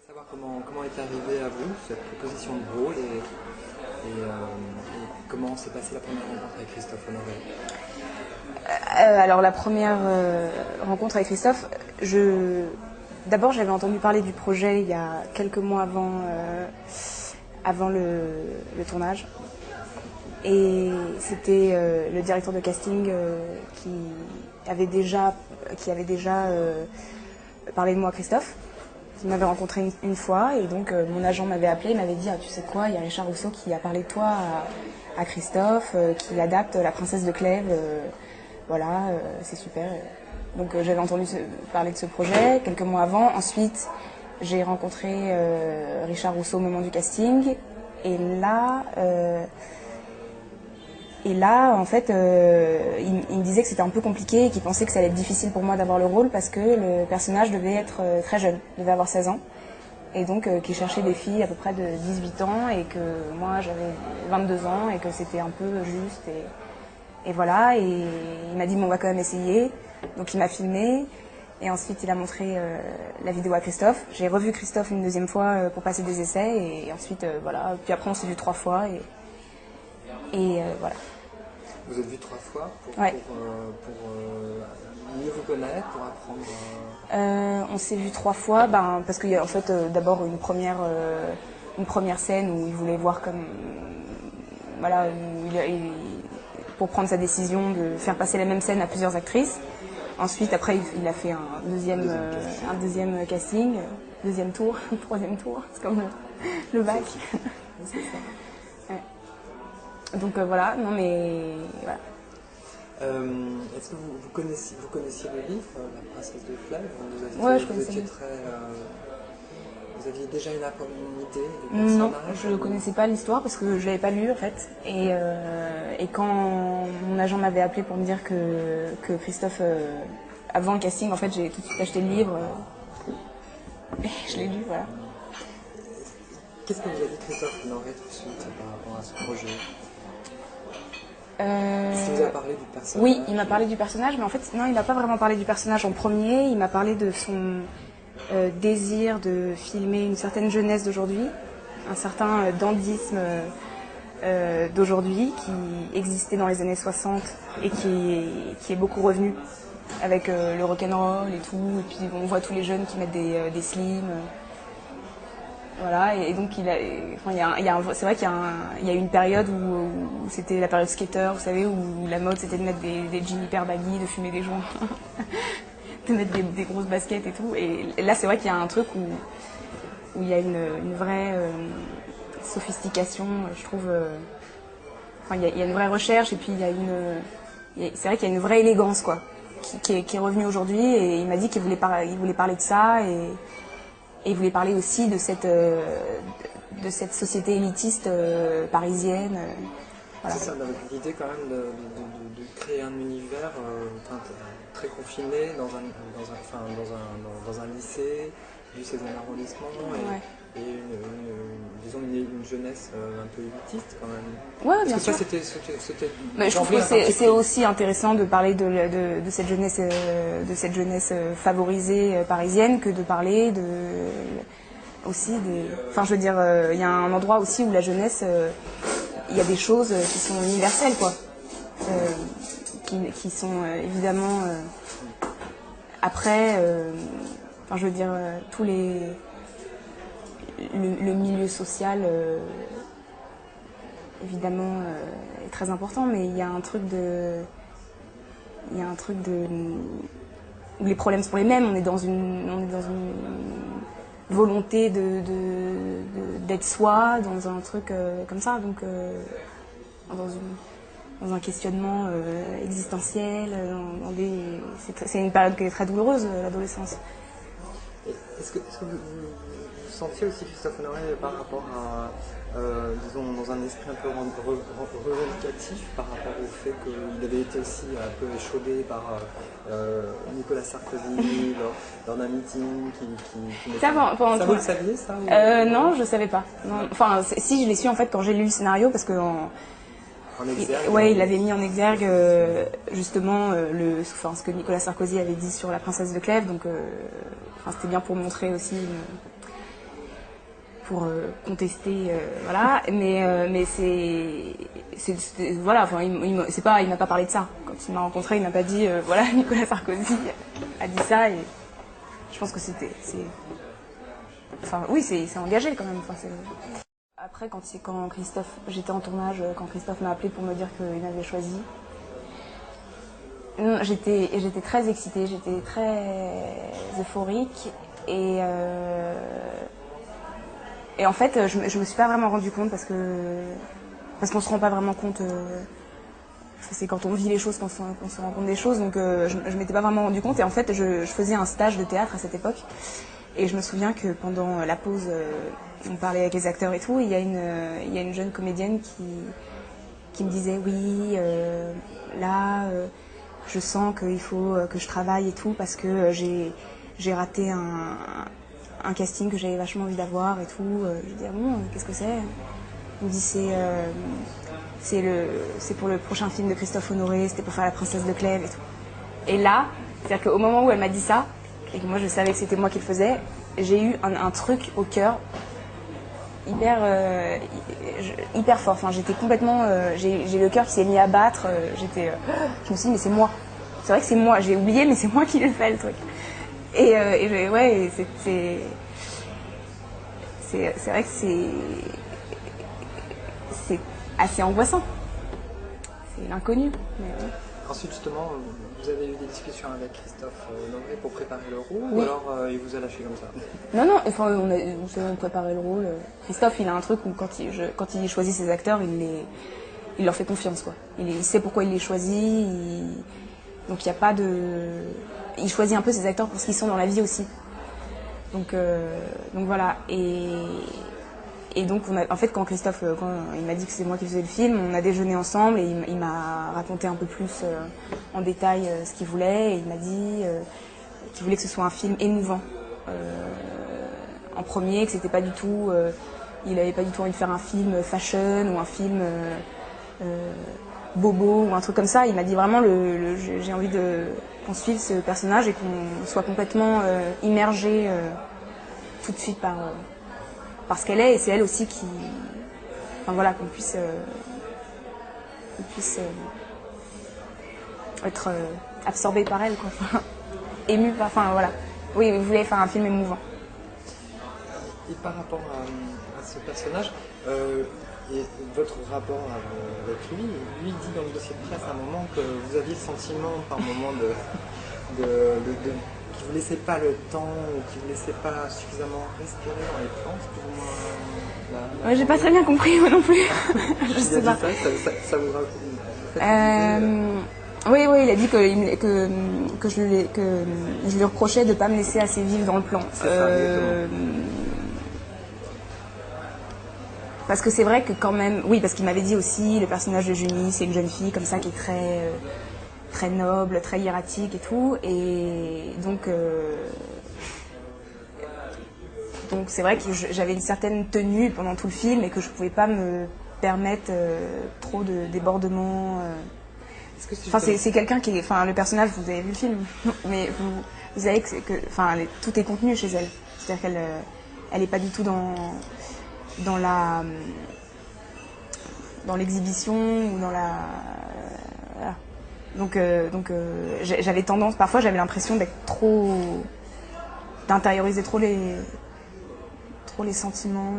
Savoir comment est arrivée à vous cette proposition de rôle et comment s'est passée la première rencontre avec Christophe Honoré. Alors la première rencontre avec Christophe, d'abord j'avais entendu parler du projet il y a quelques mois avant le tournage. Et c'était le directeur de casting qui avait déjà parlé de moi à Christophe. Il m'avait rencontré une fois et donc mon agent m'avait appelé, il m'avait dit tu sais quoi, il y a Richard Rousseau qui a parlé de toi à Christophe, qui adapte La Princesse de Clèves, voilà, c'est super. Donc j'avais entendu parler de ce projet quelques mois avant. Ensuite j'ai rencontré Richard Rousseau au moment du casting et là, en fait, il me disait que c'était un peu compliqué et qu'il pensait que ça allait être difficile pour moi d'avoir le rôle parce que le personnage devait être très jeune, devait avoir 16 ans. Et donc, qu'il cherchait des filles à peu près de 18 ans et que moi, j'avais 22 ans et que c'était un peu juste. Et voilà, et il m'a dit, bon, on va quand même essayer. Donc, il m'a filmé et ensuite, il a montré la vidéo à Christophe. J'ai revu Christophe une deuxième fois pour passer des essais et ensuite, voilà. Puis après, on s'est vu 3 fois et voilà. Vous êtes vu 3 fois pour Ouais. Mieux vous connaître, pour apprendre. On s'est vu 3 fois, parce qu'il y a en fait d'abord une première scène où il voulait voir comme voilà pour prendre sa décision de faire passer la même scène à plusieurs actrices. Ensuite, après, il a fait un deuxième casting, deuxième tour, troisième tour, c'est comme le bac. C'est ça. Ouais. Donc voilà, non mais voilà. Est-ce que vous connaissiez le livre, La Princesse de Clèves? Ouais, je connaissais. Vous aviez déjà une idée du Non, personnage? je ne connaissais pas l'histoire parce que je ne l'avais pas lu en fait. Et quand mon agent m'avait appelé pour me dire que Christophe, avant le casting, en fait, j'ai tout de suite acheté le livre. Et je l'ai lu, voilà. Qu'est-ce que vous a dit Christophe Honoré tout de suite par rapport à ce projet? Est-ce qu'il vous a parlé du personnage? Oui, il m'a parlé du personnage, mais en fait, non, il m'a pas vraiment parlé du personnage en premier. Il m'a parlé de son désir de filmer une certaine jeunesse d'aujourd'hui, un certain dandysme d'aujourd'hui qui existait dans les années 60 et qui est beaucoup revenu avec le rock'n'roll et tout. Et puis on voit tous les jeunes qui mettent des slims. Voilà, et donc c'est vrai qu'il y a eu une période où c'était la période skater, vous savez, où la mode c'était de mettre des jeans hyper baggy, de fumer des joints, de mettre des grosses baskets et tout. Et là, c'est vrai qu'il y a un truc où il y a une vraie sophistication, je trouve. Il y a une vraie recherche et puis c'est vrai qu'il y a une vraie élégance, quoi, qui est revenue aujourd'hui. Et il m'a dit qu'il voulait parler de ça et il voulait parler aussi de cette société élitiste parisienne. Voilà. C'est ça, l'idée quand même de créer un univers très confiné dans un lycée du 16e arrondissement et une jeunesse un peu élitiste quand même. Ouais, bien sûr. Mais je trouve que c'est aussi intéressant de parler de cette jeunesse favorisée parisienne que de parler aussi des. Enfin, je veux dire, il y a un endroit aussi où la jeunesse, il y a des choses qui sont universelles, quoi, qui sont évidemment après. Enfin, je veux dire, tous les le milieu social. Évidemment est très important, mais il y a un truc où les problèmes sont les mêmes. On est dans une volonté d'être soi, dans un truc comme ça, donc dans un questionnement existentiel. C'est une période qui est très douloureuse, l'adolescence. Est-ce que vous sentiez aussi Christophe Honoré par rapport à, disons, dans un esprit un peu revendicatif par rapport au fait qu'il avait été aussi un peu échaudé par Nicolas Sarkozy lors d'un meeting ça, vous le saviez, ça non, je ne savais pas. Non. Enfin, si, je l'ai su en fait quand j'ai lu le scénario parce que il l'avait mis en exergue justement ce que Nicolas Sarkozy avait dit sur La Princesse de Clèves, donc c'était bien pour montrer aussi pour contester, voilà. Mais voilà, enfin, il m'a pas parlé de ça. Quand il m'a rencontré, il m'a pas dit, voilà, Nicolas Sarkozy a dit ça. Et je pense que enfin, oui, c'est engagé quand même. Enfin, après, quand Christophe, j'étais en tournage, quand Christophe m'a appelé pour me dire qu'il m'avait choisi, j'étais très excitée, j'étais très euphorique et en fait, je me suis pas vraiment rendu compte parce qu'on se rend pas vraiment compte. C'est quand on vit les choses qu'on se rend compte des choses, donc je m'étais pas vraiment rendu compte. Et en fait, je faisais un stage de théâtre à cette époque, et je me souviens que pendant la pause, on parlait avec les acteurs et tout, et il y a une jeune comédienne qui me disait oui, là, je sens qu'il faut que je travaille et tout parce que j'ai raté un casting que j'avais vachement envie d'avoir et tout. Je dis ah bon, qu'est-ce que c'est? Il me dit c'est pour le prochain film de Christophe Honoré, c'était pour faire La Princesse de Clèves et tout. Et là, c'est-à-dire qu'au moment où elle m'a dit ça, et que moi je savais que c'était moi qui le faisais, j'ai eu un truc au cœur hyper fort. Enfin, j'étais complètement, j'ai le cœur qui s'est mis à battre. Je me suis dit mais c'est moi. C'est vrai que c'est moi. J'ai oublié, mais c'est moi qui le fais le truc. Et ouais, c'est vrai que c'est assez angoissant. C'est l'inconnu. Mais ouais. Ensuite, justement, vous avez eu des discussions avec Christophe Honoré pour préparer le rôle, oui. Ou alors il vous a lâché comme ça? Non, enfin, on préparait le rôle. Christophe, il a un truc où quand il choisit ses acteurs, il leur fait confiance, quoi. Il sait pourquoi il les choisit. Donc il y a pas de... Il choisit un peu ses acteurs pour ce qu'ils sont dans la vie aussi. Donc voilà. Et donc, en fait, quand Christophe, il m'a dit que c'est moi qui faisais le film, on a déjeuné ensemble et il m'a raconté un peu plus en détail ce qu'il voulait. Et il m'a dit qu'il voulait que ce soit un film émouvant en premier, que c'était pas du tout... il avait pas du tout envie de faire un film fashion ou un film bobo ou un truc comme ça. Il m'a dit vraiment, j'ai envie qu'on suive ce personnage et qu'on soit complètement immergé tout de suite par ce qu'elle est, et c'est elle aussi qui... Enfin voilà, qu'on puisse être absorbé par elle, quoi. Ému par... Enfin voilà. Oui, il voulait faire un film émouvant. Et par rapport à ce personnage, et votre rapport avec lui, il dit dans le dossier de presse à un moment que vous aviez le sentiment par moment qu'il ne vous laissait pas le temps, ou qu'il ne vous laissait pas suffisamment respirer dans les plans, c'est plus ou moins... Ouais, j'ai pas très bien compris, moi non plus. Je sais pas. Ça vous raconte... Oui, il a dit que je lui reprochais de ne pas me laisser assez vivre dans le plan. Parce que c'est vrai que quand même... Oui, parce qu'il m'avait dit aussi, le personnage de Junie, c'est une jeune fille comme ça qui est très noble, très hiératique et tout. Et donc c'est vrai que j'avais une certaine tenue pendant tout le film et que je ne pouvais pas me permettre trop de débordements. Enfin, c'est quelqu'un qui est... Enfin, le personnage, vous avez vu le film, mais vous savez enfin, tout est contenu chez elle. C'est-à-dire qu'elle n'est pas du tout dans l'exhibition ou dans la... Voilà. Donc j'avais tendance... Parfois, j'avais l'impression d'intérioriser trop les sentiments,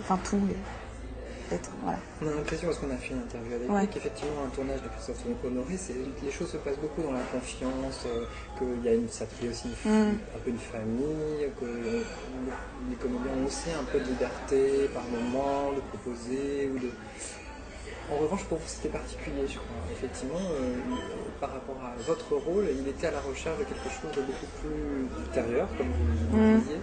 enfin tout. Voilà. On a l'impression, parce qu'on a fait une interview avec lui, qu'effectivement un tournage de Christophe Honoré, les choses se passent beaucoup dans la confiance, qu'il y a ça fait aussi un peu une famille, que les comédiens ont aussi un peu de liberté par moment de proposer En revanche, pour vous, c'était particulier, je crois. Effectivement, par rapport à votre rôle, il était à la recherche de quelque chose de beaucoup plus ultérieur, comme vous le disiez.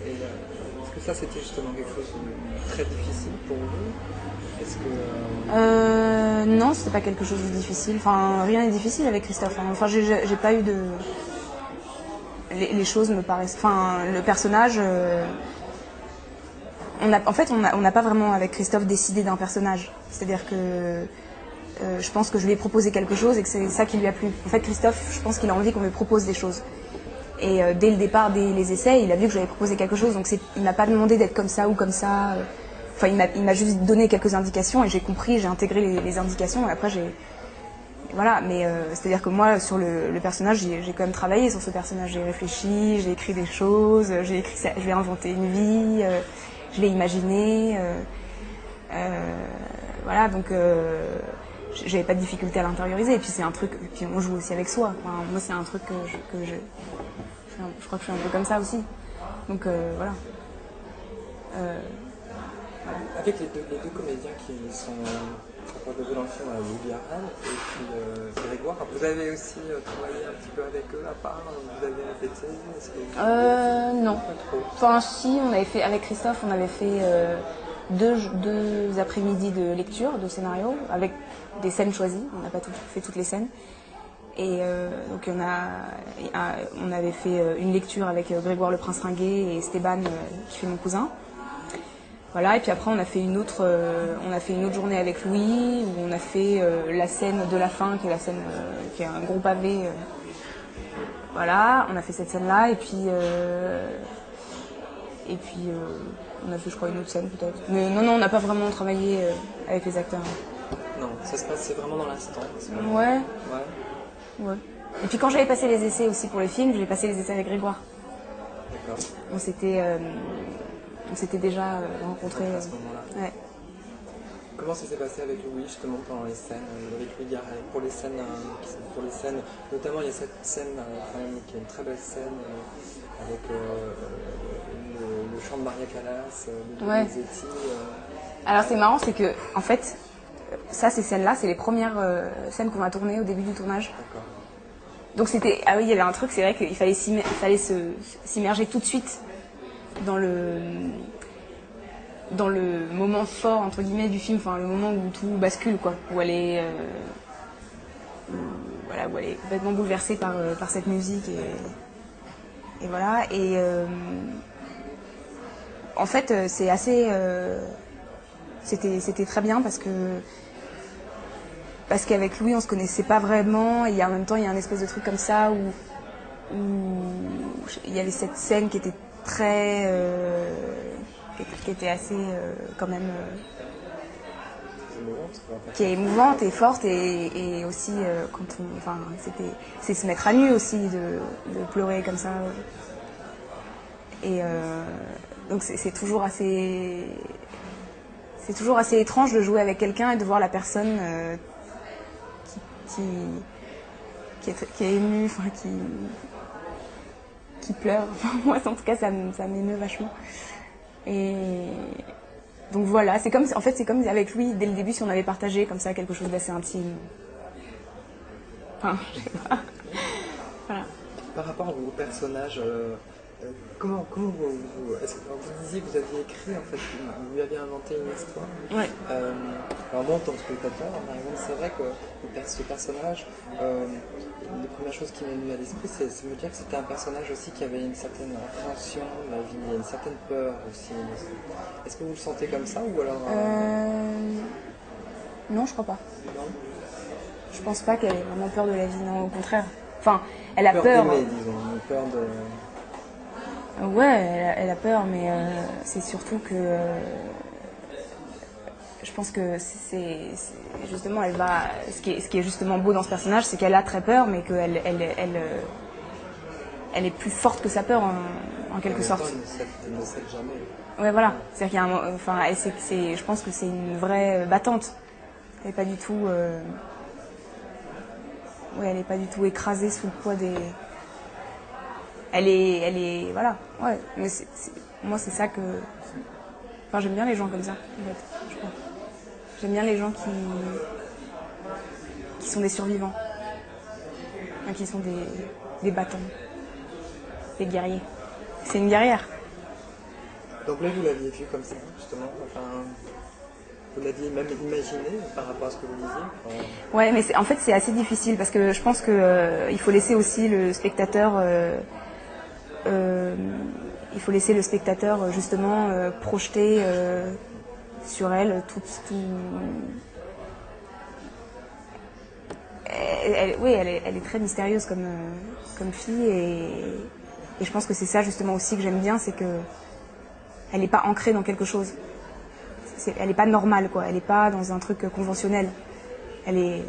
Et est-ce que ça, c'était justement quelque chose de très difficile pour vous? Est-ce que... Non, c'était pas quelque chose de difficile. Enfin, rien n'est difficile avec Christophe. Enfin, j'ai pas eu de... Les choses me paraissent... Enfin, le personnage... En fait, on n'a pas vraiment, avec Christophe, décidé d'un personnage. C'est-à-dire que je pense que je lui ai proposé quelque chose et que c'est ça qui lui a plu. En fait, Christophe, je pense qu'il a envie qu'on lui propose des choses. Et dès le départ, dès les essais, il a vu que j'avais proposé quelque chose, donc il m'a pas demandé d'être comme ça ou comme ça. Enfin, il m'a juste donné quelques indications et j'ai compris, j'ai intégré les indications et après voilà, mais c'est-à-dire que moi, sur le personnage, j'ai quand même travaillé sur ce personnage. J'ai réfléchi, j'ai écrit des choses, j'ai écrit ça, je lui ai inventé une vie, je l'ai imaginé. Voilà, donc j'avais pas de difficulté à l'intérioriser. Et puis c'est un truc, et puis on joue aussi avec soi. Enfin, moi, c'est un truc je crois que je suis un peu comme ça aussi. Donc voilà. Avec les deux comédiens qui sont de vous dans le film, Woody Harrelson et puis Grégoire, vous avez aussi travaillé un petit peu avec eux à part, vous avez répété, non. Pas trop. Enfin si, on avait fait, avec Christophe, on avait fait deux après-midi de lecture, de scénario, avec des scènes choisies, on n'a pas fait toutes les scènes. Et donc on avait fait une lecture avec Grégoire le Prince Ringuet et Esteban qui fait mon cousin. Voilà, et puis après on a fait une autre journée avec Louis où on a fait la scène de la fin qui est la scène qui est un gros pavé. Voilà, on a fait cette scène-là et puis on a fait je crois une autre scène peut-être. Mais non, on n'a pas vraiment travaillé avec les acteurs. Non, ça se passait vraiment dans l'instant. Ouais. Et puis quand j'avais passé les essais aussi pour le film, j'ai passé les essais avec Grégoire. D'accord. On s'était déjà rencontrés. À ce moment-là. Ouais. Comment ça s'est passé avec Louis justement pendant les scènes, avec Louis Garrel, pour les scènes, notamment il y a cette scène quand même qui est une très belle scène avec le chant de Maria Callas, le Ouais. Donizetti. Alors c'est marrant, c'est que en fait, ces scènes-là, c'est les premières scènes qu'on a tournées au début du tournage. D'accord. Donc c'était, ah oui, il y avait un truc, c'est vrai qu'il fallait s'immerger tout de suite dans le moment fort entre guillemets du film, enfin le moment où tout bascule quoi, où elle est où elle est complètement bouleversée par cette musique et voilà et en fait c'est assez c'était très bien parce qu'avec Louis on se connaissait pas vraiment et en même temps il y a un espèce de truc comme ça où il y avait cette scène qui était très qui était assez quand même qui est émouvante et forte et aussi c'est se mettre à nu aussi de pleurer comme ça et donc c'est toujours assez étrange de jouer avec quelqu'un et de voir la personne qui est émue, enfin qui pleure. Enfin, moi en tout cas ça m'émeut vachement. Et donc voilà, c'est comme avec lui dès le début si on avait partagé comme ça quelque chose d'assez intime. Enfin, je sais pas. Voilà. Par rapport au personnage, comment est-ce que vous disiez que vous aviez écrit en fait, vous lui aviez inventé une histoire. Ouais. Alors moi en tant que spectateur, par exemple, c'est vrai que ce personnage, les premières choses qui m'est venues à l'esprit, c'est me dire que c'était un personnage aussi qui avait une certaine appréhension de la vie, une certaine peur aussi. Est-ce que vous le sentez comme ça ou alors Non, je crois pas. Non. Je pense pas qu'elle ait vraiment peur de la vie, non, au contraire. Enfin, elle a peur. D'aimer, disons, une peur de. Ouais, elle a peur, mais c'est surtout que je pense que c'est justement ce qui est justement beau dans ce personnage, c'est qu'elle a très peur, mais qu'elle elle est plus forte que sa peur en quelque sorte. Elle ne cède jamais. Ouais, voilà. C'est-à-dire qu'il y a je pense que c'est une vraie battante. Elle est pas du tout elle est pas du tout écrasée sous le poids des. Elle est voilà. Ouais. Mais moi c'est ça que. Enfin, j'aime bien les gens comme ça, en fait, je crois. J'aime bien les gens qui sont des survivants, enfin, qui sont des battants, des guerriers. C'est une guerrière. Donc là, vous l'aviez vu comme ça, justement. Enfin, vous l'aviez même imaginé par rapport à ce que vous disiez. Enfin... Ouais, mais en fait, c'est assez difficile parce que je pense que il faut laisser aussi le spectateur. Il faut laisser le spectateur justement projeter sur elle tout. Elle est très mystérieuse comme fille Et je pense que c'est ça justement aussi que j'aime bien, c'est que elle n'est pas ancrée dans quelque chose. Elle n'est pas normale, quoi. Elle n'est pas dans un truc conventionnel. Elle est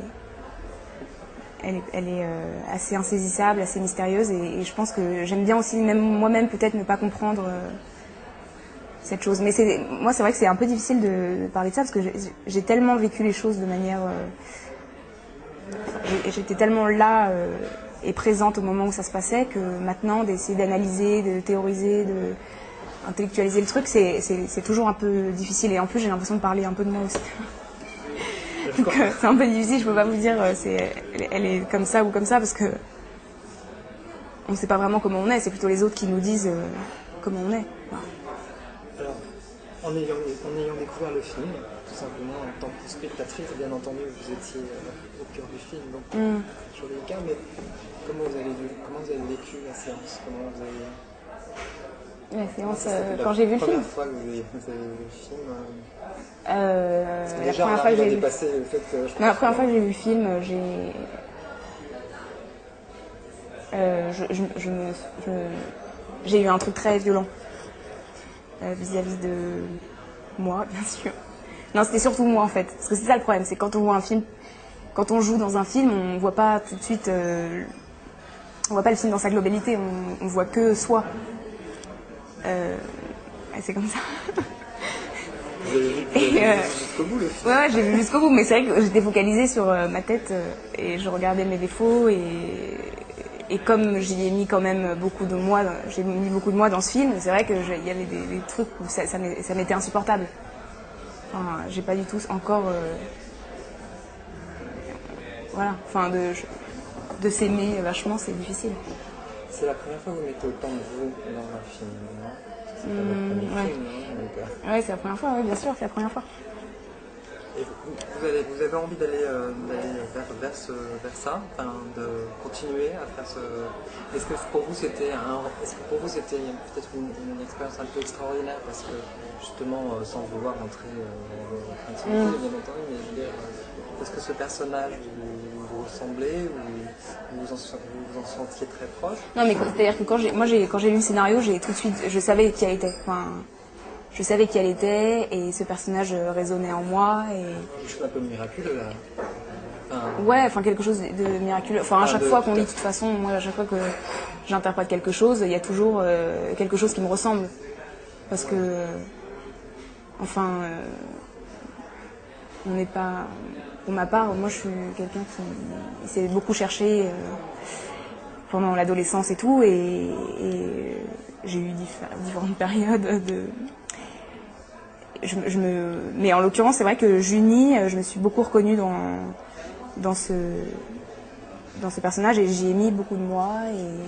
assez insaisissable, assez mystérieuse. Et je pense que j'aime bien aussi, même moi-même, peut-être ne pas comprendre cette chose. Mais moi, c'est vrai que c'est un peu difficile de parler de ça, parce que j'ai tellement vécu les choses de manière... j'étais tellement là et présente au moment où ça se passait, que maintenant, d'essayer d'analyser, de théoriser, intellectualiser le truc, c'est toujours un peu difficile. Et en plus, j'ai l'impression de parler un peu de moi aussi. Donc c'est un peu difficile, je peux pas vous dire elle est comme ça ou comme ça, parce que on ne sait pas vraiment comment on est, c'est plutôt les autres qui nous disent comment on est. Voilà. Alors, en ayant découvert le film, tout simplement en tant que spectatrice, bien entendu, vous étiez au cœur du film, donc sur les cas, mais comment vous avez vécu la séance? Comment vous avez... La séance, quand j'ai vu le film. La première fois que vous avez vu le film. La première fois que j'ai vu. Le fait que non, la première fois que j'ai vu le film, j'ai eu un truc très violent vis-à-vis de moi, bien sûr. Non, c'était surtout moi en fait, parce que c'est ça le problème, c'est quand on voit un film, quand on joue dans un film, on voit pas tout de suite, on voit pas le film dans sa globalité, on voit que soi. C'est comme ça. Vous avez vu jusqu'au bout le film? Ouais, j'ai vu jusqu'au bout, mais c'est vrai que j'étais focalisée sur ma tête et je regardais mes défauts et comme j'y ai mis quand même beaucoup de moi, j'ai mis beaucoup de moi dans ce film, c'est vrai qu'il y avait des trucs où ça m'était insupportable. Enfin, j'ai pas du tout encore... voilà, enfin de s'aimer vachement, c'est difficile. C'est la première fois que vous mettez autant de vous dans un film, non? C'est pas votre premier film, non? Ouais, c'est la première fois, oui, bien sûr, c'est la première fois. Et vous avez envie d'aller vers ça, enfin, de continuer à faire ce... Est-ce que pour vous c'était peut-être une expérience un peu extraordinaire, parce que justement, sans vouloir entrer dans votre intimité, bien entendu, mais je veux dire, est-ce que ce personnage vous ressemblait ou vous en sentiez très proche? Non, mais c'est-à-dire que quand j'ai lu le scénario, j'ai tout de suite, je savais qui elle était. Enfin, je savais qui elle était et ce personnage résonnait en moi. Quelque chose un peu miraculeux là. Ouais, enfin quelque chose de miraculeux. Enfin, à chaque fois qu'on lit, de toute façon, moi, à chaque fois que j'interprète quelque chose, il y a toujours quelque chose qui me ressemble. Parce que, enfin, on n'est pas... Pour ma part, moi, je suis quelqu'un qui s'est beaucoup cherché pendant l'adolescence et tout, et j'ai eu différentes périodes de... Mais en l'occurrence, c'est vrai que Junie, je me suis beaucoup reconnue dans ce personnage et j'y ai mis beaucoup de moi,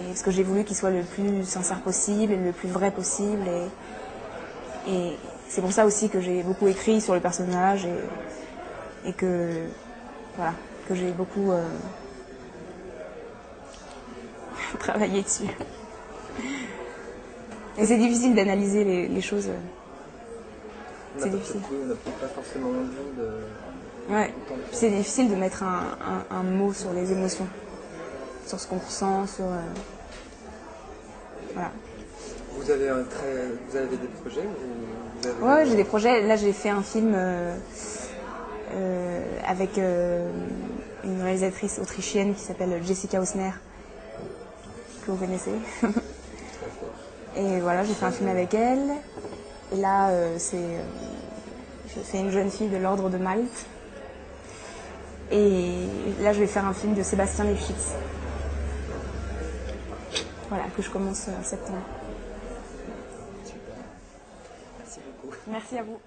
parce que j'ai voulu qu'il soit le plus sincère possible, le plus vrai possible, et c'est pour ça aussi que j'ai beaucoup écrit sur le personnage et que voilà, que j'ai beaucoup travaillé dessus. Et c'est difficile d'analyser les choses. C'est difficile. On n'a pas forcément envie de... Ouais, c'est difficile de mettre un mot sur les émotions, sur ce qu'on ressent, sur... Voilà. Vous avez des projets Ouais, j'ai des projets. Là, j'ai fait un film avec une réalisatrice autrichienne qui s'appelle Jessica Hausner, que vous connaissez. Et voilà, j'ai fait un film avec elle. Et là, je fais une jeune fille de l'ordre de Malte. Et là, je vais faire un film de Sébastien Lifshitz. Voilà, que je commence en septembre. Super. Merci beaucoup. Merci à vous.